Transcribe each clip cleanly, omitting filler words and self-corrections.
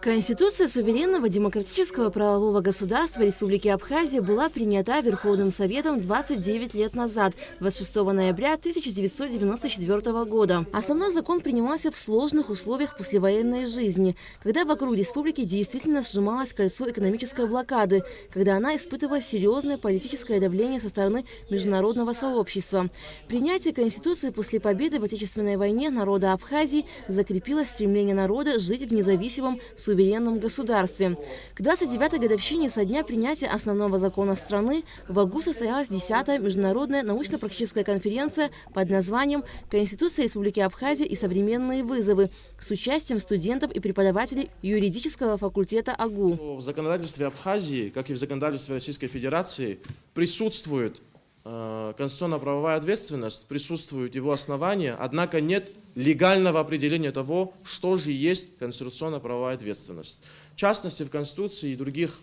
Конституция суверенного демократического правового государства Республики Абхазия была принята Верховным Советом 29 лет назад, 26 ноября 1994 года. Основной закон принимался в сложных условиях послевоенной жизни, когда вокруг республики действительно сжималось кольцо экономической блокады, когда она испытывала серьезное политическое давление со стороны международного сообщества. Принятие Конституции после победы в Отечественной войне народа Абхазии закрепило стремление народа жить в независимом суверенном государстве. К 29-й годовщине со дня принятия основного закона страны в Баку состоялась 10-я международная научно-практическая конференция под названием «Конституция Республики Абхазия и современные вызовы» с участием студентов и преподавателей юридического факультета АГУ. В законодательстве Абхазии, как и в законодательстве Российской Федерации, присутствует конституционно-правовая ответственность, присутствуют его основания, однако нет легального определения того, что же есть конституционно-правовая ответственность. В частности, в Конституции и других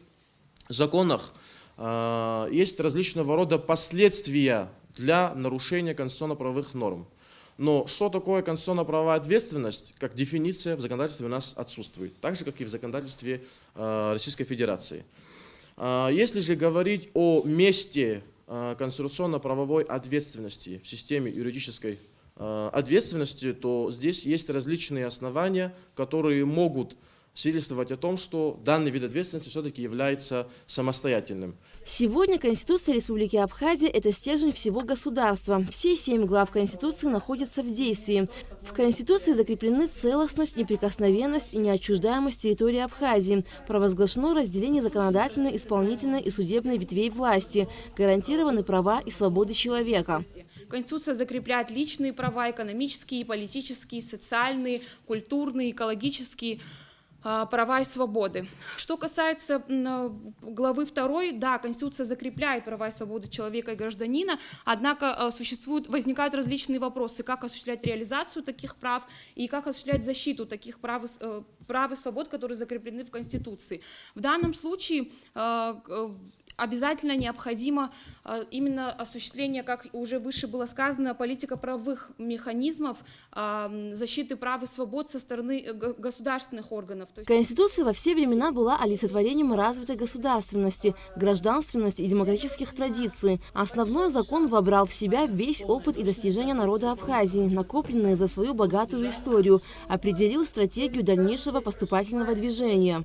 законах есть различного рода последствия для нарушения конституционно-правовых норм. Но что такое конституционно-правовая ответственность, как дефиниция в законодательстве у нас отсутствует, так же, как и в законодательстве Российской Федерации. Если же говорить о месте конституционно-правовой ответственности в системе юридической ответственности, то здесь есть различные основания, которые могут свидетельствовать о том, что данный вид ответственности все-таки является самостоятельным. Сегодня Конституция Республики Абхазия – это стержень всего государства. Все 7 глав Конституции находятся в действии. В Конституции закреплены целостность, неприкосновенность и неотчуждаемость территории Абхазии. Провозглашено разделение законодательной, исполнительной и судебной ветвей власти. Гарантированы права и свободы человека. Конституция закрепляет личные права, экономические, политические, социальные, культурные, экологические права и свободы. Что касается главы 2, да, Конституция закрепляет права и свободы человека и гражданина, однако возникают различные вопросы, как осуществлять реализацию таких прав и как осуществлять защиту таких прав и свобод, которые закреплены в Конституции. В данном случае обязательно необходимо именно осуществление, как уже выше было сказано, политико-правовых механизмов защиты прав и свобод со стороны государственных органов. Конституция во все времена была олицетворением развитой государственности, гражданственности и демократических традиций. Основной закон вобрал в себя весь опыт и достижения народа Абхазии, накопленные за свою богатую историю, определил стратегию дальнейшего поступательного движения.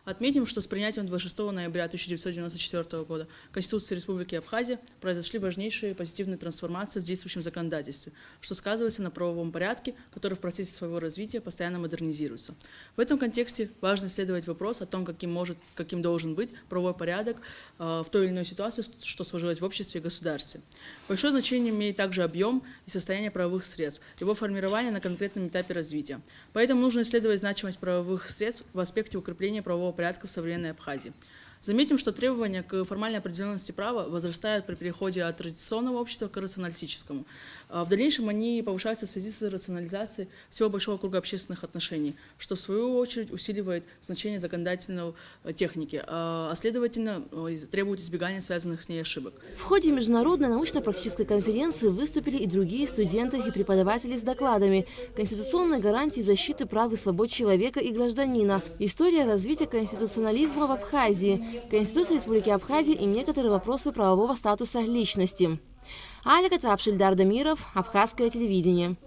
Отметим, что с принятием 26 ноября 1994 года Конституции Республики Абхазия произошли важнейшие позитивные трансформации в действующем законодательстве, что сказывается на правовом порядке, который в процессе своего развития постоянно модернизируется. В этом контексте важно исследовать вопрос о том, каким должен быть правовой порядок в той или иной ситуации, что сложилось в обществе и государстве. Большое значение имеет также объем и состояние правовых средств, его формирование на конкретном этапе развития. Поэтому нужно исследовать значимость правовых средств в аспекте укрепления правового порядка в современной Абхазии. Заметим, что требования к формальной определенности права возрастают при переходе от традиционного общества к рационалистическому. В дальнейшем они повышаются в связи с рационализацией всего большого круга общественных отношений, что в свою очередь усиливает значение законодательной техники, а следовательно требует избегания связанных с ней ошибок. В ходе международной научно-практической конференции выступили и другие студенты и преподаватели с докладами «Конституционные гарантии защиты прав и свобод человека и гражданина. История развития конституционализма в Абхазии. Конституция Республики Абхазия и некоторые вопросы правового статуса личности». Алика Трапшильдар Дамиров, Абхазское телевидение.